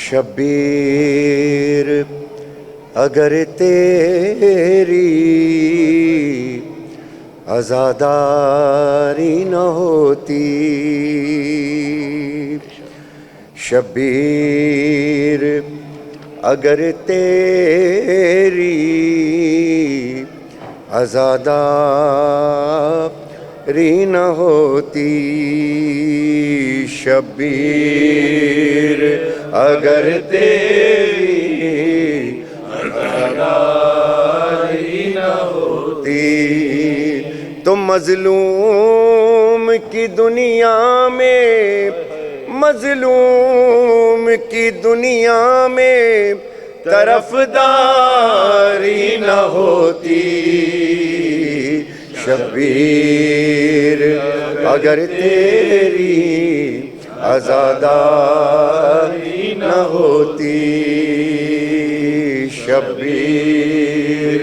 شبیر اگر تیری عزاداری نہ ہوتی، شبیر اگر تیری عزاداری نہ ہوتی، شبیر اگر تیری عزاداری نہ ہوتی، تو مظلوم کی دنیا میں، مظلوم کی دنیا میں طرفداری نہ ہوتی، شبیر اگر تیری عزاداری نہ ہوتی، شبیر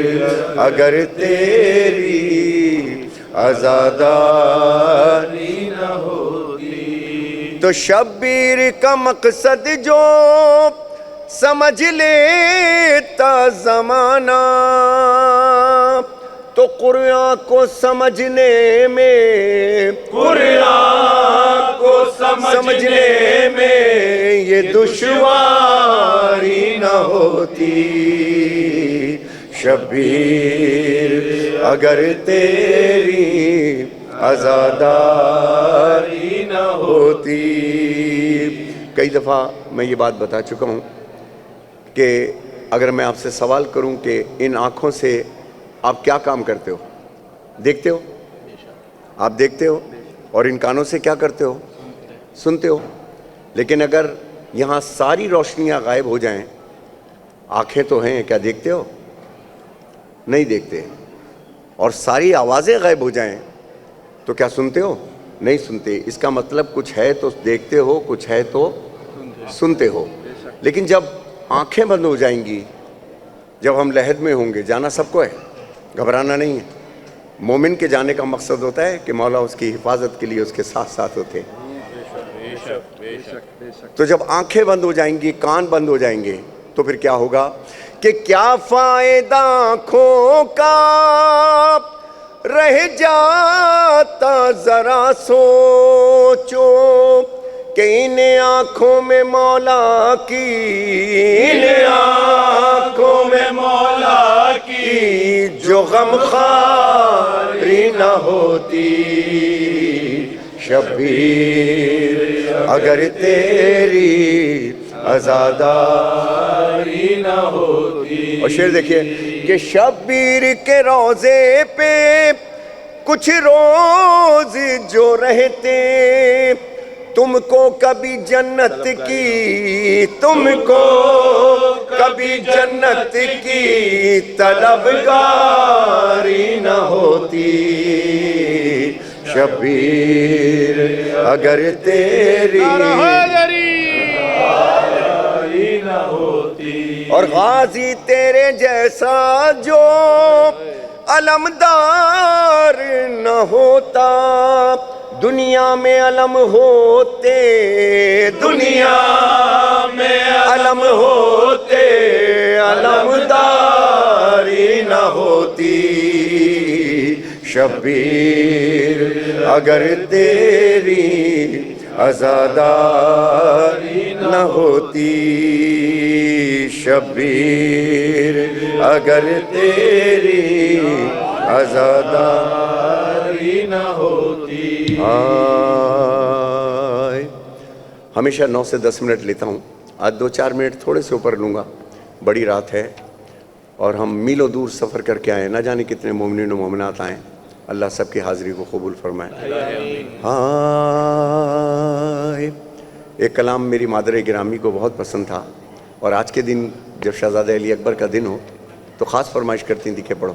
اگر تیری عزاداری نہ ہوتی، تو شبیر کا مقصد جو سمجھ لیتا زمانہ، تو قرآن کو سمجھنے میں، قرآن کو سمجھنے میں یہ دشواری نہ ہوتی، شبیر اگر تیری عزاداری نہ ہوتی۔ کئی دفعہ میں یہ بات بتا چکا ہوں کہ اگر میں آپ سے سوال کروں کہ ان آنکھوں سے آپ کیا کام کرتے ہو؟ دیکھتے ہو؟ آپ دیکھتے ہو؟ اور ان کانوں سے کیا کرتے ہو؟ سنتے ہو؟ لیکن اگر یہاں ساری روشنیاں غائب ہو جائیں، آنکھیں تو ہیں، کیا دیکھتے ہو؟ نہیں دیکھتے۔ اور ساری آوازیں غائب ہو جائیں تو کیا سنتے ہو؟ نہیں سنتے۔ اس کا مطلب کچھ ہے تو دیکھتے ہو، کچھ ہے تو سنتے ہو۔ لیکن جب آنکھیں بند ہو جائیں گی، جب ہم لحد میں ہوں گے، جانا سب کو ہے، گھبرانا نہیں ہے۔ مومن کے جانے کا مقصد ہوتا ہے کہ مولا اس کی حفاظت کے لیے اس کے ساتھ ساتھ ہوتے ہیں۔ تو جب آنکھیں بند ہو جائیں گی، کان بند ہو جائیں گے، تو پھر کیا ہوگا کہ کیا فائدہ آنکھوں کا رہ جاتا، ذرا سوچو کہ ان آنکھوں میں مولا کی، ان آنکھوں میں مولا کی جو غمخواری نہ ہوتی، شبیر اگر تیری عزاداری نہ ہوتی۔ اور شعر دیکھیے کہ شبیر کے روضے پہ کچھ روز جو رہتے، تم کو کبھی جنت کی، تم کو کبھی جنت کی طلبگاری نہ ہوتی، شبیر اگر تیری عزاداری نہ ہوتی۔ اور غازی تیرے جیسا جو علمدار نہ ہوتا، دنیا میں علم ہوتے، دنیا میں علم ہوتے، علمداری نہ ہوتی، شبیر اگر تیری عزاداری نہ ہوتی، شبیر اگر تیری عزاداری نہ ہوتی۔ ہمیشہ 9 سے 10 منٹ لیتا ہوں، آج 2-4 منٹ تھوڑے سے اوپر لوں گا، بڑی رات ہے اور ہم میلوں دور سفر کر کے آئے، نہ جانے کتنے مومنین و مومنات آئیں۔ اللہ سب کی حاضری کو قبول فرمائے۔ ایک کلام میری مادر گرامی کو بہت پسند تھا، اور آج کے دن جب شہزادہ علی اکبر کا دن ہو تو خاص فرمائش کرتی تھی کہ پڑھو۔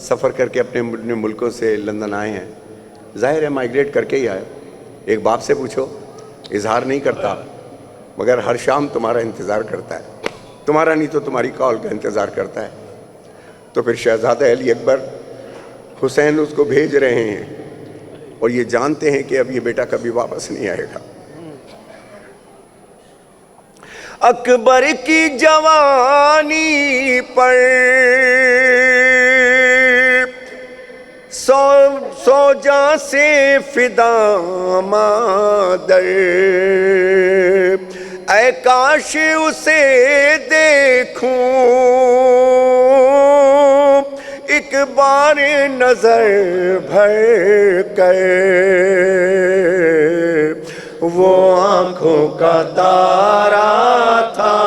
سفر کر کے اپنے ملکوں سے لندن آئے ہیں. ظاہر ہے مائیگریٹ کر کے ہی آئے. ایک باپ سے پوچھو, اظہار نہیں کرتا مگر ہر شام تمہارا انتظار کرتا ہے, تمہارا نہیں تو تمہاری کال کا انتظار کرتا ہے. تو پھر شہزادہ علی اکبر حسین اس کو بھیج رہے ہیں اور یہ جانتے ہیں کہ اب یہ بیٹا کبھی واپس نہیں آئے گا. اکبر کی جوانی پر سو جاں سے فدا مادر, اے کاش اسے دیکھوں ایک بار نظر بھر کر, وہ آنکھوں کا تارا تھا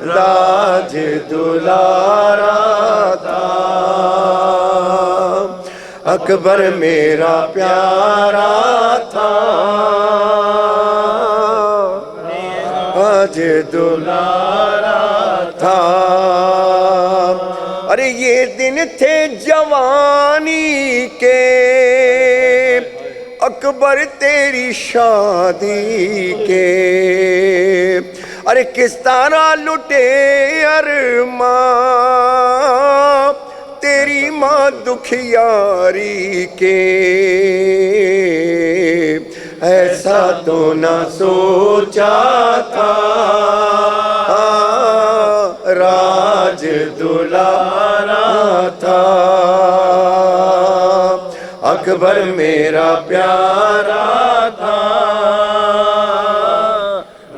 راج دلارا تھا, اکبر میرا پیارا تھا راج دلارا تھا. ارے یہ دن تھے جوانی کے اکبر تیری شادی کے, ارے کس طرح لٹے ارماں تیری ماں دکھیاری کے, ایسا تو نہ سوچا تھا راج دلارا تھا, اکبر میرا پیارا تھا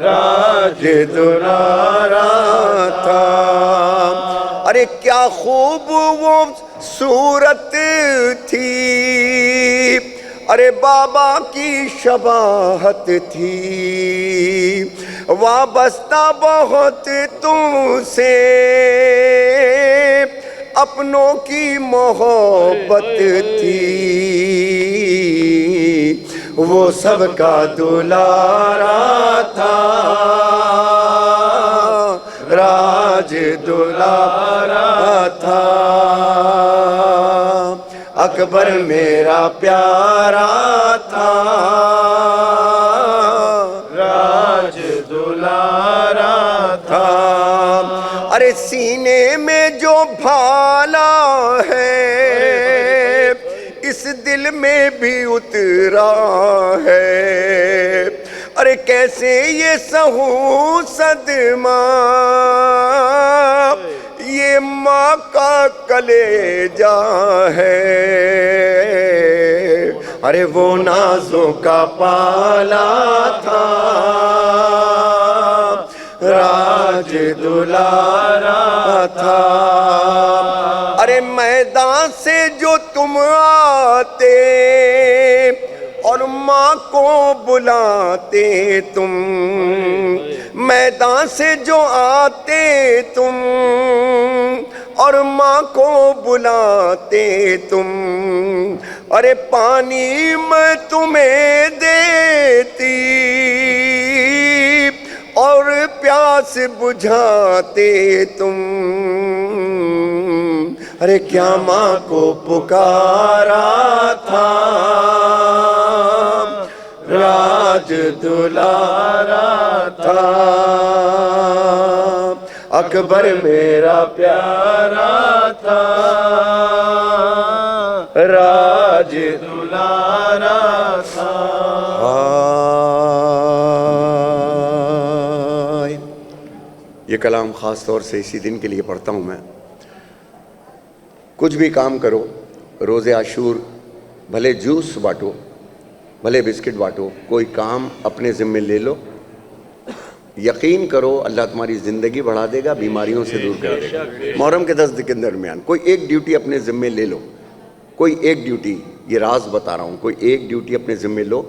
راج دلارا تھا. ارے کیا خوب وہ صورت تھی, ارے بابا کی شباہت تھی, وابستہ بہت تم سے اپنوں کی محبت تھی, وہ سب کا دلارا تھا راج دلارا تھا, اکبر میرا پیارا تھا راج دلارا تھا. ارے سینے میں جو بھالا ہے اس دل میں بھی اترا ہے, ارے کیسے یہ سہوں صدمہ یہ ماں کا کلیجہ ہے, ارے وہ نازوں کا پالا تھا راج دلارا تھا. ارے میدان سے جو تم آتے اور ماں کو بلاتے تم, میدان سے جو آتے تم اور ماں کو بلاتے تم, ارے پانی میں تمہیں دیتی اور پیاس بجھاتے تم, ارے کیا ماں کو پکارا تھا راج دلارا تھا, اکبر میرا پیارا تھا راج دلارا تھا. یہ کلام خاص طور سے اسی دن کے لیے پڑھتا ہوں میں. کچھ بھی کام کرو, روز عاشور بھلے جوس بانٹو, بھلے بسکٹ بانٹو, کوئی کام اپنے ذمے لے لو, یقین کرو اللہ تمہاری زندگی بڑھا دے گا, بیماریوں سے دور کر دے گا. محرم کے 10 دن کے درمیان کوئی ایک ڈیوٹی اپنے ذمے لے لو, کوئی ایک ڈیوٹی, یہ راز بتا رہا ہوں, کوئی ایک ڈیوٹی اپنے ذمے لو,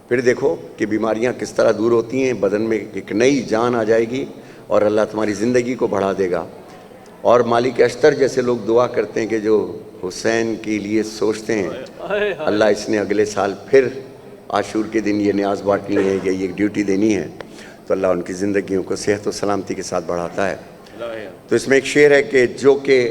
پھر دیکھو کہ بیماریاں کس طرح دور ہوتی ہیں, بدن میں ایک نئی جان آ جائے گی اور اللہ تمہاری زندگی کو بڑھا دے گا. اور مالک اشتر جیسے لوگ دعا کرتے ہیں کہ جو حسین کے لیے سوچتے ہیں, اللہ اس نے اگلے سال پھر عاشور کے دن یہ نیاز بانٹنی ہے, یہ ڈیوٹی دینی ہے, تو اللہ ان کی زندگیوں کو صحت و سلامتی کے ساتھ بڑھاتا ہے. تو اس میں ایک شعر ہے کہ جو کہ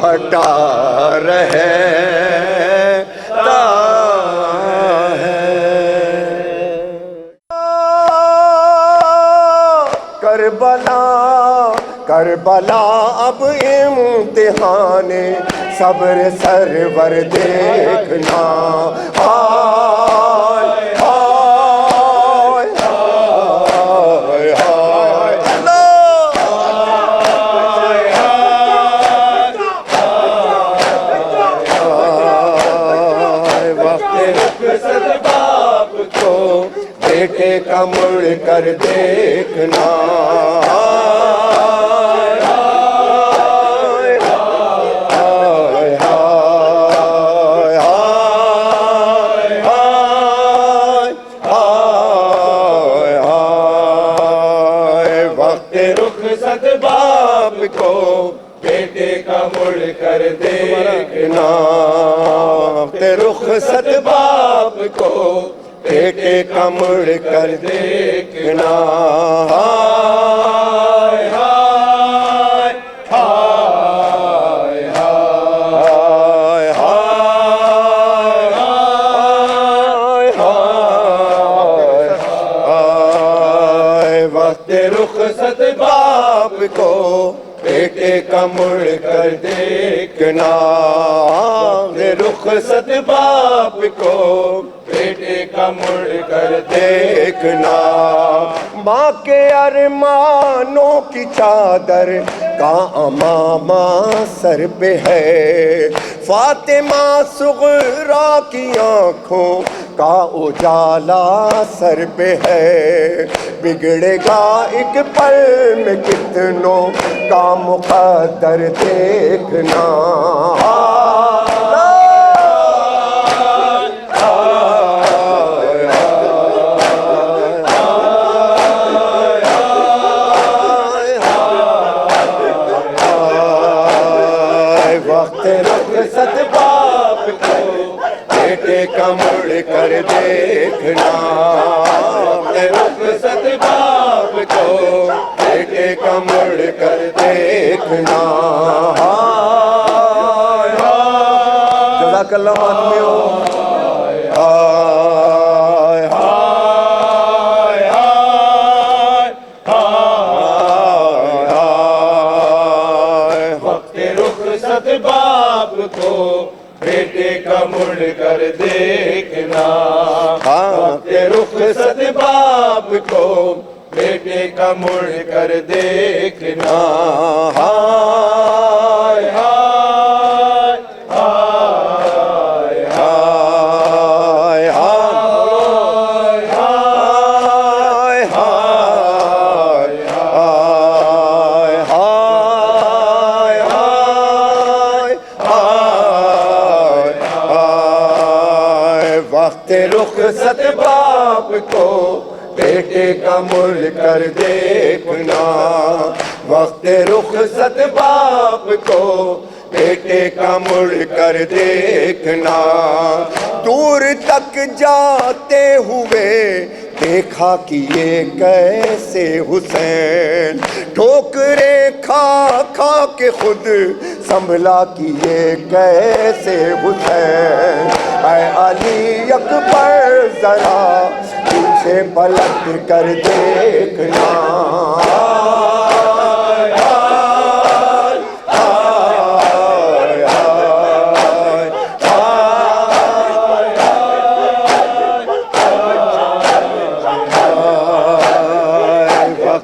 پھٹا رہتا ہے۔ کربلا کربلا اب امتحان صبر سرور دیکھنا، ہائے ہائے ہائے ہائے ہائے، وقت رخصت باپ کو بیٹے کا مڑ کر دیکھنا، رخصت باپ کو بیٹے کا مڑ کر دیکھنا، رخصت باپ کو بیٹے کا مڑ کر دیکھنا، ہائے ہائے ہائے ہائے ہائے ہائے، وقت رخصت باپ کو بیٹے کا مڑ کر دیکھنا، رخصت باپ کو بیٹے کا مڑ کر دیکھنا، ماں کے ارمانوں کی چادر کا امامہ سر پہ ہے، فاطمہ صغرا کی آنکھوں کا اجالا سر پہ ہے، بگڑے گا ایک پل میں کتنوں کا مقدر دیکھنا، وقت رخصت باپ کو بیٹے کا مڑ کر دیکھنا، رخصت باپ کو بیٹے کا مڑ کر دیکھنا، جزاک اللہ آدمیوں، ہائے ہائے ہائے ہائے، وقت رخصت باپ کو بیٹے کا مڑ کر دیکھنا، وقت رخصت باپ کو بیٹے کا مڑ کر دیکھنا، ہائے ہائے ہائے ہائے ہائے ہائے ہائے ہائے ہائے ہائے، وقت رخصت باپ کو بیٹے کا مڑ کر دیکھنا، وقت رخصت باپ کو بیٹے کا مڑ کر دیکھنا، دور تک جاتے ہوئے دیکھا کہ یہ کیسے حسین، ٹھوکریں کھا کھا کے خود سنبھلا کہ یہ کیسے حسین، اے علی اکبر ذرا پیچھے پلٹ کر دیکھنا،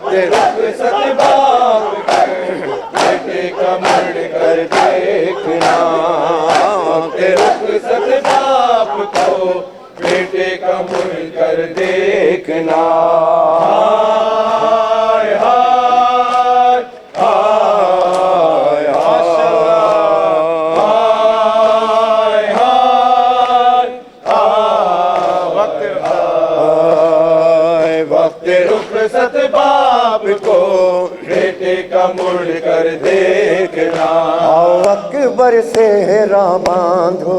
رخصت باپ بیٹے کا مڑ کر دیکھنا، رخصت باپ کو بیٹے کا مڑ کر دیکھنا، ہائے ہائے ہائے ہائے ہائے، وقت رخصت باپ کو بیٹے کا مڑ کر دیکھنا، اکبر سے راہ باندھو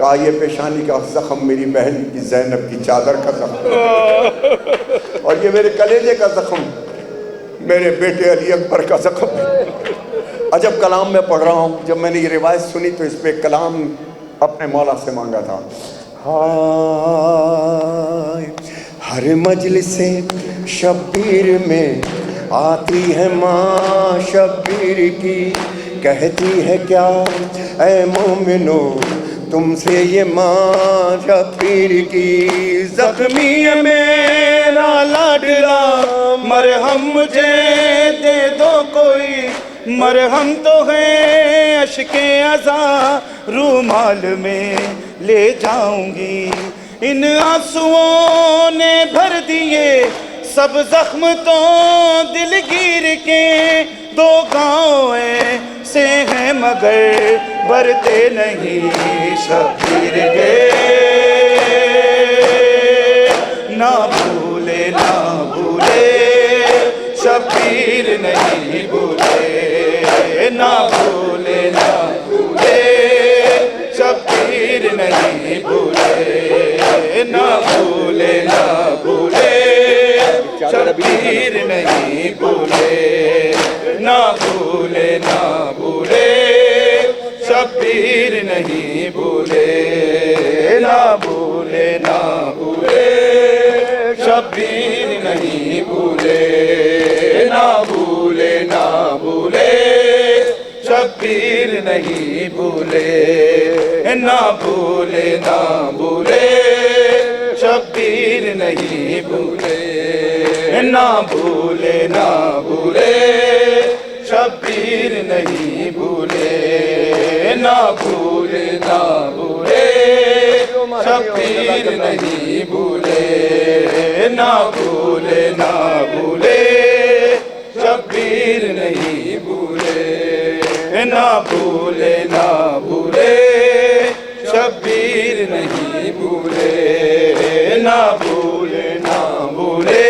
کہا یہ پیشانی کا زخم میری بہن کی زینب کی چادر کا زخم، اور یہ میرے کلیجے کا زخم میرے بیٹے علی اکبر کا زخم ہے۔ عجب کلام میں پڑھ رہا ہوں، جب میں نے یہ روایت سنی تو اس پہ کلام اپنے مولا سے مانگا تھا۔ ہائے ہر مجلس شبیر میں آتی ہے ماں شبیر کی، کہتی ہے کیا اے مومنو تم سے یہ ماں شبیر کی، زخمی ہے میرا لاڈلا مرہم مجھے دے دو کوئی، مرہم تو ہے اشک ازاں رومال میں لے جاؤں گی، ان آنسوؤں نے بھر دیے سب زخم تو دلگیر کے، دو گاؤں ایسے ہیں مگر برتے نہیں شبیر کے، نہ بھولے نہ بھولے شبیر نہیں بھولے، نہ بھولے نہ بھولے شبیر نہیں بھولے، نہ بھولے نہ بھولے شبیر نہیں بھولے، نہ بھولے نہ بھولے شبیر نہیں بھولے، نہ بھولے نہ بھولے شبیر نہیں بھولے، نہ بھولے نہ بھولے شبیر نہیں بھولے، نہ بھولے نہ بھولے شبیر نہیں بھولے، نہ بھولے نہ بھولے شبیر نہیں بھولے، نہ بھولے نہ بھولے شبیر نہیں بھولے، نہ بھولے نہ بھولے شبیر نہیں بھولے، نہ بھولے نہ بھولے شبیر نہیں بھولے، نہ بھولے نہ بھولے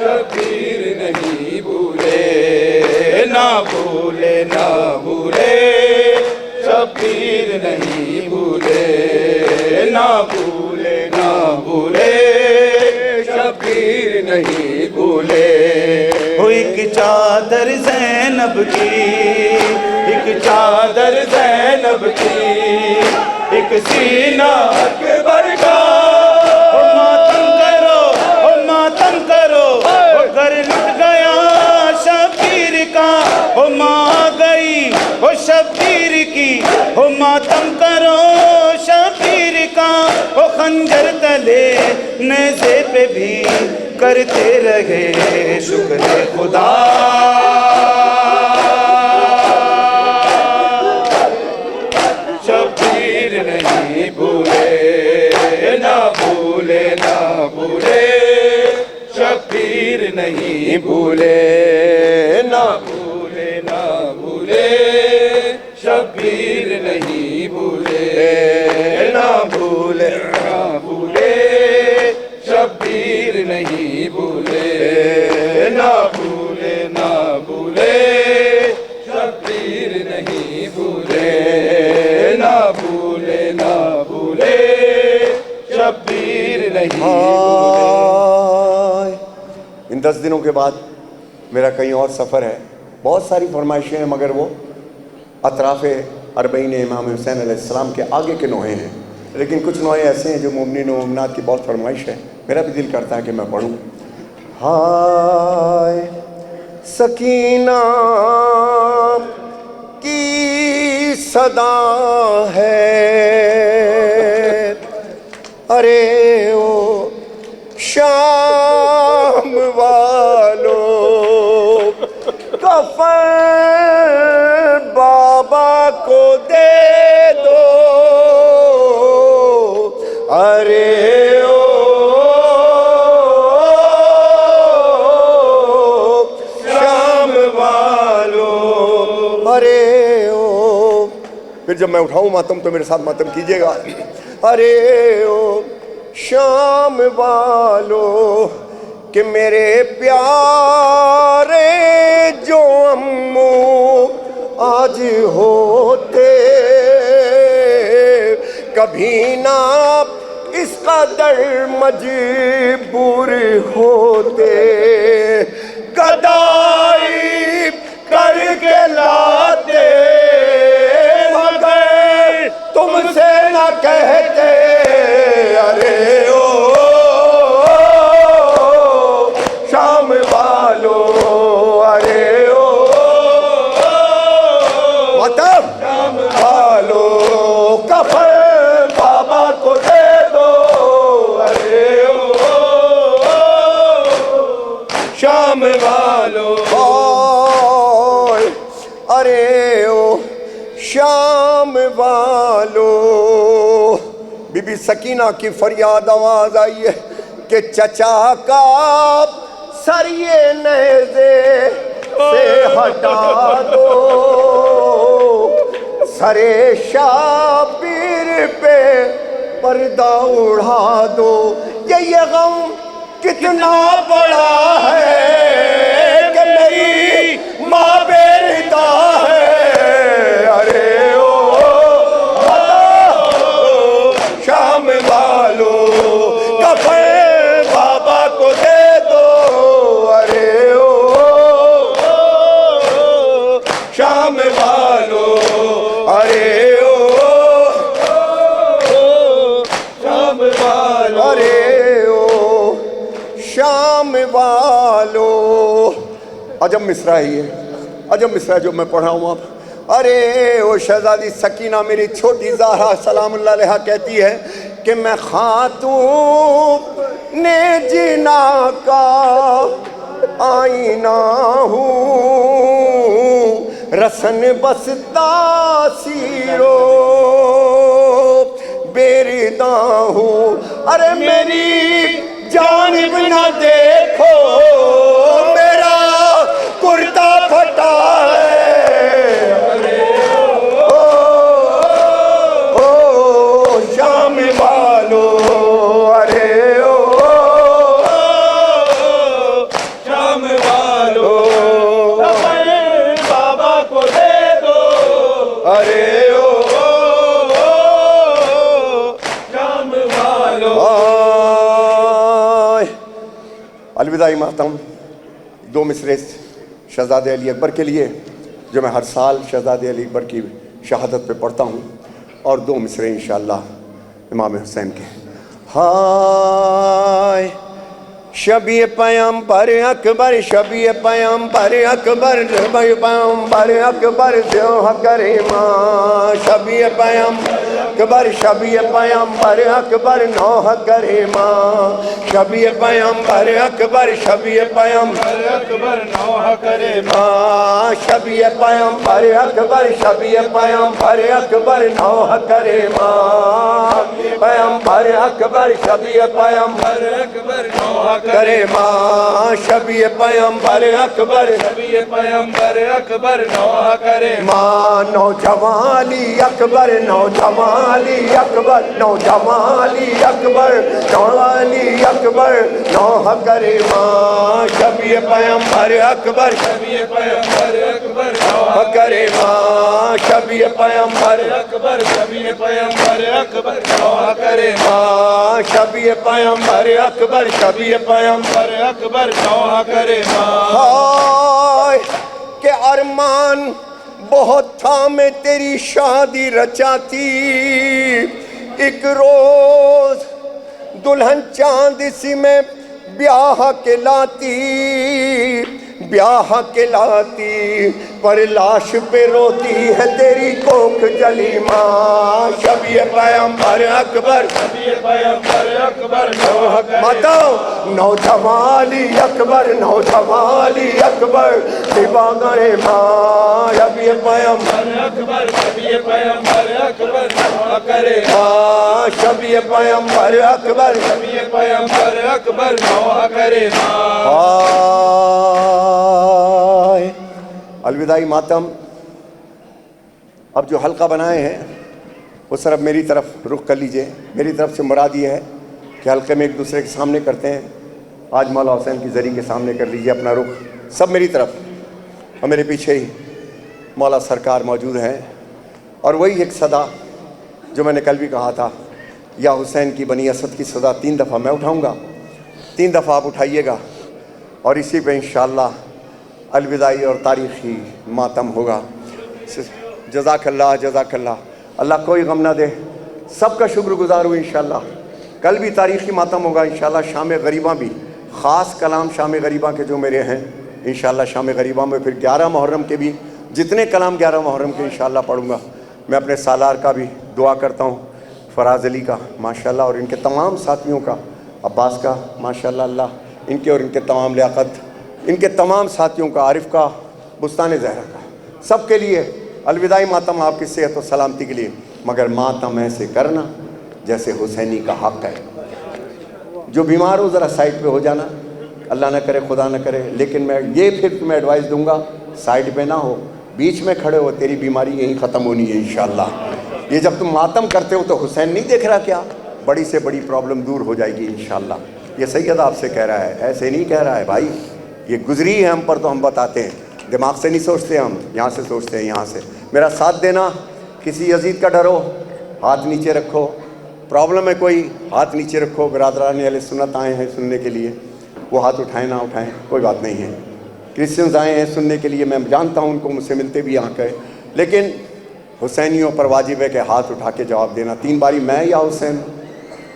شبیر نہیں بھولے، نہ بھولے نہ بھولے شبیر نہیں بھولے، نہ بھولے نہ بھولے شبیر نہیں بھولے۔ ایک چادر زینب کی، ایک چادر زینب کی، ایک سینہ اکبر کا، ماتم کرو ماتم کرو، گھر لٹ گیا شبیر کا، ماں گئی شبیر کی، ماتم کرو شبیر کا، خنجر تلے نیزے پہ بھی کرتے رہے شکر خدا، شبیر نہیں بھولے، نہ بھولے نہ بھولے شبیر نہیں بھولے، نہ بھولے نہ بھولے شبیر نہیں بھولے، نہ بھولے نہ بھولے شبیر نہیں بھولے، نہ بھولے نہ بھولے شبیر نہیں بھولے، نہ بھولے نہ بھولے شبیر نہیں بھولے۔ ان 10 دنوں کے بعد میرا کہیں اور سفر ہے، بہت ساری فرمائشیں ہیں مگر وہ اطراف اربعین امام حسین علیہ السلام کے آگے کے نوحے ہیں، لیکن کچھ نوحے ایسے ہیں جو مومنین و مومنات کی بہت فرمائش ہے، میرا بھی دل کرتا ہے کہ میں پڑھوں۔ ہائے سکینہ کی صدا ہے، ارے او شام والو کفن بابا کو دے دو، ارے او شام والو، ارے او، پھر جب میں اٹھاؤں ماتم تو میرے ساتھ ماتم کیجیے گا، ارے او شام والو کہ میرے پیارے جو امو آج ہوتے کبھی نہ اس قدر مجبور ہوتے، گدائی کر کے لاتے مگر تم سے نہ کہتے ارے او شام والو، ارے او مطلب شام والو کفن بابا کو دے دو، ارے او شام والو، ارے او شام والو۔ بی بی سکینہ کی فریاد آواز آئی ہے کہ چچا کا سر یہ نیزے سے ہٹا دو، سر شابیر پہ پردہ اڑا دو، یہ غم کتنا بڑا ہے کہ میری ماں بے ردا ہے، ارے او شام والو کفن بابا کو دے دو، ارے او شام والو، ارے او شام والو، ارے او شام والو۔ عجب مصرع ہے یہ، عجب مصرع جو میں پڑھا ہوں اب۔ ارے او شہزادی سکینہ میری چھوٹی زہرا سلام اللہ علیہا کہتی ہے کہ میں خاتون نے جنا کا آئینہ ہوں، رسن بس تاثیر و بیردہ ہوں، ارے میری جانب نہ دیکھو میرا کرتا پھٹا ہے، او شام والو، ارے او شام والو بابا کو دے دو، ارے او شام والو۔ الوداعی ماتم دو مصرے شہزادے علی اکبر کے لیے جو میں ہر سال شہزادے علی اکبر کی شہادت پہ پڑھتا ہوں، اور دو مصرے انشاءاللہ امام حسین کے۔ ہائے شبی پیمبر اکبر، شبی پیمبر اکبر، شبی پیمبر اکبر دیو کریماں، شبی پیمبر اکبر، شبی پیمبر اکبر نوح کریماں، شبی پیمبر اکبر، شبی پیمبر اکبر نوح کریماں، شبی پیمبر اکبر، شبی پیمبر اکبر نوح کریماں، پیمبر اکبر، شبی پیمبر اکبر نوح کریماں، شبی پیمبر اکبر، شبی پیمبر اکبر نوح کریماں، نوجوالی اکبر، نوجوالی اکبر، نوجوالی اکبر، نوجوالی اکبر نوح کریماں، شبی پیمبر اکبر، شبی پیمبر اکبر نوح کریماں، شبی پیمبر اکبر، شبی پیمبر اکبر نوح کریماں، شبی پیمبر اکبر، شبی پیمبر اکبر نوح کریماں۔ ہائے کہ ارمان بہت تھا میں تیری شادی رچاتی، ایک روز دلہن چاند سی میں بیاہ کے لاتی، بیاہ کے لاتی پر لاش پہ روتی ہے تیری کوکھ جلی ماں، شبی پیمبر اکبر، شبی پیمبر اکبر نوح کریماں، نوجوالی اکبر، نوجوالی اکبر دیوانہ ماں، شبی پیمبر اکبر، شبی پیمبر اکبر نوح کریماں، شبی پیمبر اکبر، شبی پیمبر اکبر نوح کریماں۔ الوداعی ماتم اب جو حلقہ بنائے ہیں وہ صرف میری طرف رخ کر لیجئے، میری طرف سے مراد یہ ہے کہ حلقے میں ایک دوسرے کے سامنے کرتے ہیں، آج مولا حسین کی زری کے سامنے کر لیجئے اپنا رخ سب میری طرف، اور میرے پیچھے ہی مولا سرکار موجود ہیں، اور وہی ایک صدا جو میں نے کل بھی کہا تھا، یا حسین کی بنی اسد کی صدا 3 دفعہ میں اٹھاؤں گا، 3 دفعہ آپ اٹھائیے گا، اور اسی پہ انشاءاللہ الوداعی اور تاریخی ماتم ہوگا۔ جزاک اللہ، جزاک اللہ، اللہ کوئی غم نہ دے، سب کا شکر گزار ہوں انشاءاللہ۔ کل بھی تاریخی ماتم ہوگا انشاءاللہ، شام غریباں بھی، خاص کلام شام غریباں کے جو میرے ہیں انشاءاللہ شام غریباں میں، پھر 11 محرم کے بھی جتنے کلام 11 محرم کے انشاءاللہ پڑھوں گا۔ میں اپنے سالار کا بھی دعا کرتا ہوں، فراز علی کا ماشاءاللہ، اور ان کے تمام ساتھیوں کا، عباس کا ماشاءاللہ، اللہ ان کے اور ان کے تمام لیاقت، ان کے تمام ساتھیوں کا، عارف کا، بستان زہرا کا، سب کے لیے الوداعی ماتم آپ کی صحت و سلامتی کے لیے، مگر ماتم ایسے کرنا جیسے حسینی کا حق ہے۔ جو بیمار ہو ذرا سائڈ پہ ہو جانا، اللہ نہ کرے، خدا نہ کرے، لیکن میں یہ پھر تمہیں ایڈوائز دوں گا، سائڈ پہ نہ ہو، بیچ میں کھڑے ہو، تیری بیماری یہیں ختم ہونی ہے انشاءاللہ۔ یہ جب تم ماتم کرتے ہو تو حسین نہیں دیکھ رہا کیا؟ بڑی سے بڑی پرابلم دور ہو جائے گی انشاءاللہ۔ یہ سید آپ سے کہہ رہا ہے، ایسے نہیں کہہ رہا ہے بھائی، یہ گزری ہے ہم پر تو ہم بتاتے ہیں، دماغ سے نہیں سوچتے ہم، یہاں سے سوچتے ہیں، یہاں سے۔ میرا ساتھ دینا، کسی یزید کا ڈر ہو ہاتھ نیچے رکھو، پرابلم ہے کوئی ہاتھ نیچے رکھو، برادران اہل سنت آئے ہیں سننے کے لیے، وہ ہاتھ اٹھائیں نہ اٹھائیں کوئی بات نہیں ہے، کرسچنز آئے ہیں سننے کے لیے، میں جانتا ہوں ان کو، مجھ سے ملتے بھی یہاں کے، لیکن حسینیوں پر واجب ہے کہ ہاتھ اٹھا کے جواب دینا، 3 باری میں یا حسین،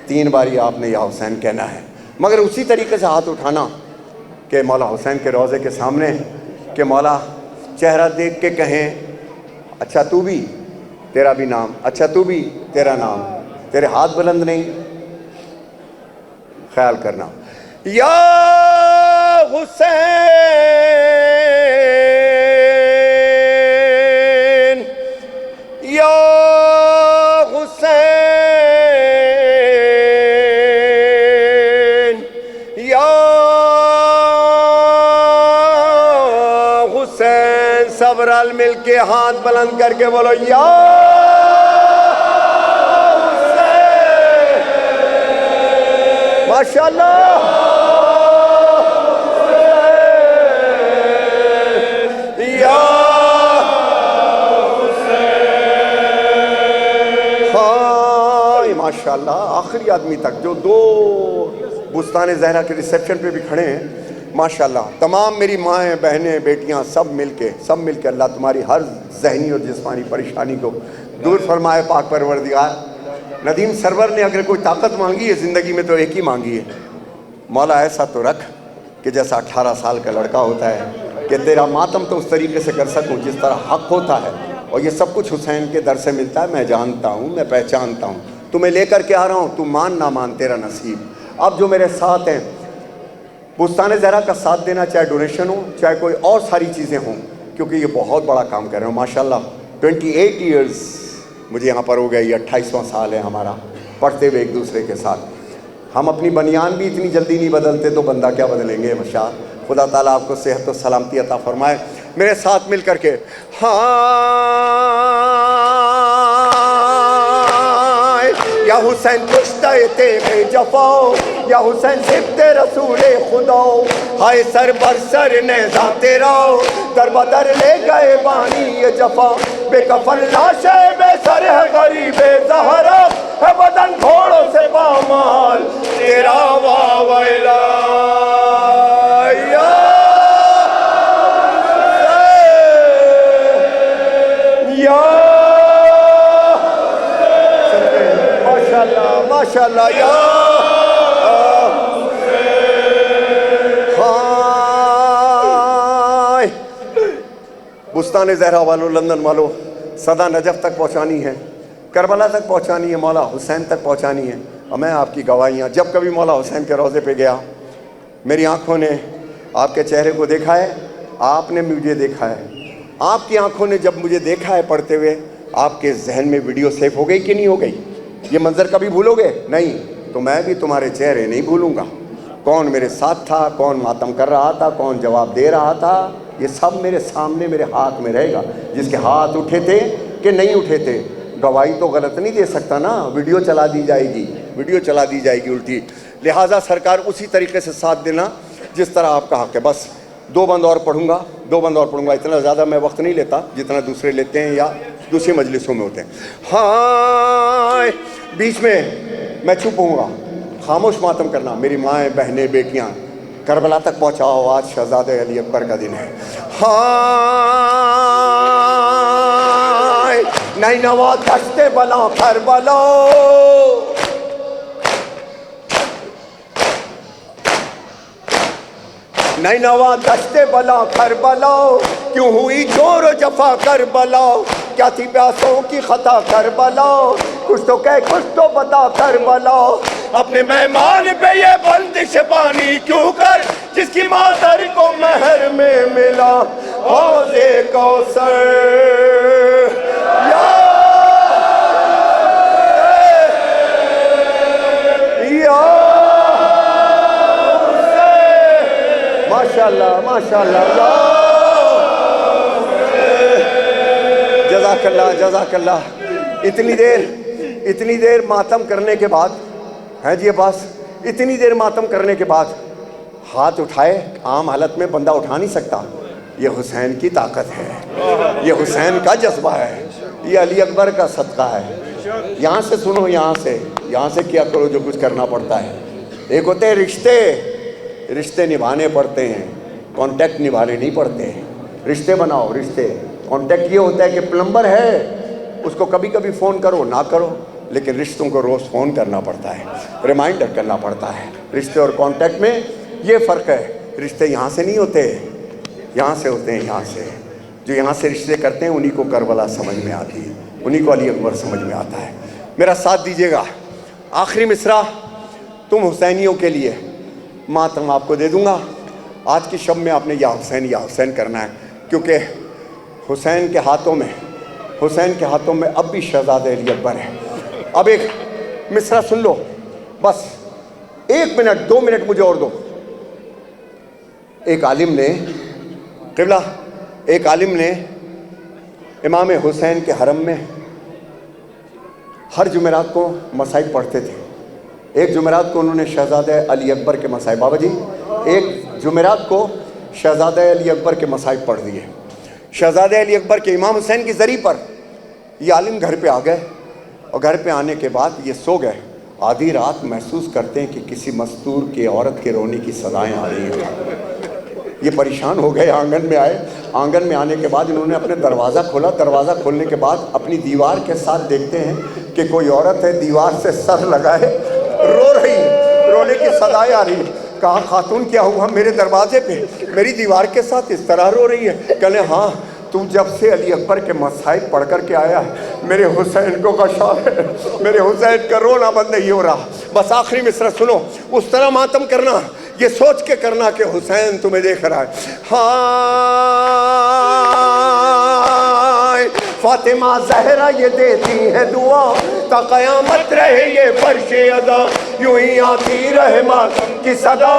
3 باری آپ نے یا حسین کہنا ہے، مگر اسی طریقے سے ہاتھ اٹھانا کہ مولا حسین کے روضے کے سامنے، کہ مولا چہرہ دیکھ کے کہیں اچھا تو بھی تیرا بھی نام، اچھا تو بھی تیرا نام، تیرے ہاتھ بلند نہیں، خیال کرنا، یا حسین یا حسین یا حسین، سب رل مل کے ہاتھ بلند کر کے بولو یا ماشاءاللہ، یا ہاں ماشاءاللہ، آخری آدمی تک جو 2 بستان زہرا کے ریسیپشن پہ بھی کھڑے ہیں ماشاءاللہ، تمام میری مائیں، بہنیں، بیٹیاں، سب مل کے اللہ تمہاری ہر ذہنی اور جسمانی پریشانی کو دور فرمائے پاک پروردگار۔ ندیم سرور نے اگر کوئی طاقت مانگی ہے زندگی میں تو ایک ہی مانگی ہے، مولا ایسا تو رکھ کہ جیسا 18 سال کا لڑکا ہوتا ہے، کہ تیرا ماتم تو اس طریقے سے کر سکوں جس طرح حق ہوتا ہے، اور یہ سب کچھ حسین کے در سے ملتا ہے، میں جانتا ہوں، میں پہچانتا ہوں، تمہیں لے کر کے آ رہا ہوں، تو مان نہ مان تیرا نصیب۔ اب جو میرے ساتھ ہیں بستان زہرا کا ساتھ دینا، چاہے ڈونیشن ہو چاہے کوئی اور ساری چیزیں ہوں، کیونکہ یہ بہت بڑا کام کر رہے ہیں ماشاءاللہ۔ 28 ایئرز مجھے یہاں پر ہو گیا، یہ 28واں سال ہے ہمارا پڑھتے ہوئے ایک دوسرے کے ساتھ۔ ہم اپنی بنیان بھی اتنی جلدی نہیں بدلتے تو بندہ کیا بدلیں گے بشار۔ خدا تعالیٰ آپ کو صحت و سلامتی عطا فرمائے۔ میرے ساتھ مل کر کے ہاں یا حسین کشتے تیرے جفاؤ، یا حسین صفت رسول خدا، ہائے سر بر سر نیزہ تیرا، در بدر لے گئے بانی یہ جفا، بے کفن لاش بے سر ہے غریب زہرا، ہے بدن گھوڑوں سے پامال تیرا واہ ویلا، ماشاءاللہ یا بستان زہرا والوں، لندن والوں، صدا نجف تک پہنچانی ہے، کربلا تک پہنچانی ہے، مولا حسین تک پہنچانی ہے۔ اور میں آپ کی گواہیاں، جب کبھی مولا حسین کے روضے پہ گیا، میری آنکھوں نے آپ کے چہرے کو دیکھا ہے، آپ نے مجھے دیکھا ہے، آپ کی آنکھوں نے جب مجھے دیکھا ہے پڑھتے ہوئے، آپ کے ذہن میں ویڈیو سیو ہو گئی کہ نہیں ہو گئی؟ یہ منظر کبھی بھولو گے؟ نہیں، تو میں بھی تمہارے چہرے نہیں بھولوں گا، کون میرے ساتھ تھا، کون ماتم کر رہا تھا، کون جواب دے رہا تھا، یہ سب میرے سامنے میرے ہاتھ میں رہے گا، جس کے ہاتھ اٹھے تھے کہ نہیں اٹھے تھے۔ گواہی تو غلط نہیں دے سکتا نا، ویڈیو چلا دی جائے گی، ویڈیو چلا دی جائے گی الٹی، لہٰذا سرکار اسی طریقے سے ساتھ دینا جس طرح آپ کا حق ہے۔ بس 2 بند اور پڑھوں گا، 2 بند اور پڑھوں گا، اتنا زیادہ میں وقت نہیں لیتا جتنا دوسرے لیتے ہیں، یا دوسری مجلسوں میں ہوتے ہیں. ہائے بیچ میں میں چپ ہوں گا, خاموش ماتم کرنا. میری مائیں, بہنیں, بیٹیاں, کربلا تک پہنچاؤ, آج شہزادے علی اکبر کا دن ہے. ہائے نینوا دشت بلا کربلا, نینوا دشت بلا کربلا, کیوں ہوئی جور و جفا کربلا, کیا تھی پیاسوں کی خطا کربلا, کچھ تو کہہ کچھ تو بتا کربلا, اپنے مہمان پہ یہ بندش پانی کیوں کر, جس کی مادر کو مہر میں ملا حوض کوثر. ماشاءاللہ ماشاءاللہ, جزاک اللہ جزاک اللہ. اتنی دیر ماتم کرنے کے بعد ہے جی عباس, اتنی دیر ماتم کرنے کے بعد ہاتھ اٹھائے. عام حالت میں بندہ اٹھا نہیں سکتا. یہ حسین کی طاقت ہے, یہ حسین کا جذبہ ہے, یہ علی اکبر کا صدقہ ہے. یہاں سے سنو, یہاں سے کیا کرو جو کچھ کرنا پڑتا ہے. ایک ہوتے ہیں رشتے نبھانے پڑتے ہیں, کانٹیکٹ نبھانے نہیں پڑتے ہیں. رشتے بناؤ, رشتے. کانٹیکٹ یہ ہوتا ہے کہ پلمبر ہے, اس کو کبھی کبھی فون کرو نہ کرو, لیکن رشتوں کو روز فون کرنا پڑتا ہے, ریمائنڈر کرنا پڑتا ہے. رشتے اور کانٹیکٹ میں یہ فرق ہے. رشتے یہاں سے نہیں ہوتے, یہاں سے ہوتے ہیں. یہاں سے جو یہاں سے رشتے کرتے ہیں انہی کو کربلا سمجھ میں آتی ہے, انہی کو علی اکبر سمجھ میں آتا ہے. میرا ساتھ دیجیے گا. آخری مصرع تم حسینیوں کے لیے, ماتم آپ کو دے دوں گا. آج کی شب میں آپ نے یا حسین کرنا ہے, کیونکہ حسین کے ہاتھوں میں اب بھی شہزادہ علی اکبر ہے. اب ایک مصرع سن لو, بس 1 منٹ 2 منٹ مجھے اور دو. ایک عالم نے امام حسین کے حرم میں ہر جمعرات کو مصائب پڑھتے تھے. ایک جمعرات کو انہوں نے شہزادہ علی اکبر کے مصائب, بابا جی ایک جمعرات کو شہزادہ علی اکبر کے مصائب پڑھ دیے. شہزادہ علی اکبر کے امام حسین کی ذریعہ پر یہ عالم گھر پہ آ گئے, اور گھر پہ آنے کے بعد یہ سو گئے. آدھی رات محسوس کرتے ہیں کہ کسی مستور کی عورت کے رونے کی صدائیں آ رہی ہیں. یہ پریشان ہو گئے, آنگن میں آئے. آنگن میں آنے کے بعد انہوں نے اپنے دروازہ کھولا. دروازہ کھولنے کے بعد اپنی دیوار کے ساتھ دیکھتے ہیں کہ کوئی عورت ہے, دیوار سے سر لگائے رو رہی, رونے کی صدائیں آ رہی. کہا خاتون کیا ہوا, میرے دروازے پہ میری دیوار کے ساتھ اس طرح رو رہی ہے. کہنے ہاں تو جب سے علی اکبر کے مصائب پڑھ کر کے آیا ہے میرے حسین کو غشا ہے, میرے حسین کا رونا بند نہیں ہو رہا. بس آخری مصرع سنو, اس طرح ماتم کرنا, یہ سوچ کے کرنا کہ حسین تمہیں دیکھ رہا ہے. ہائے فاطمہ زہرا یہ دیتی ہے دعا, تا قیامت رہے یہ فرش ادا, یوں ہی آتی رہے ماتم کی صدا.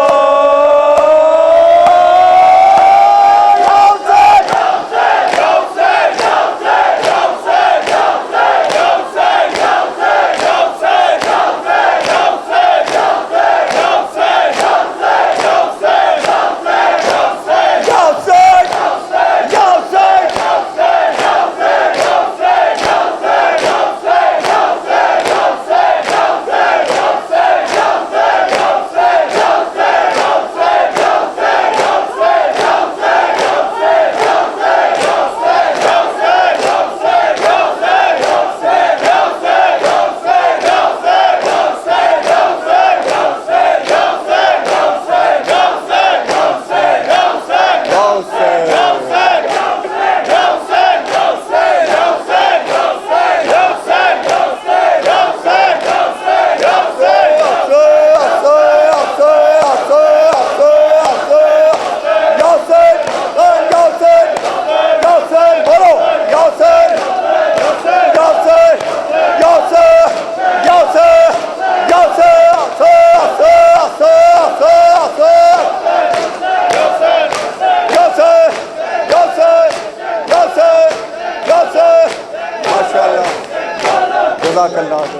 جزاک اللہ.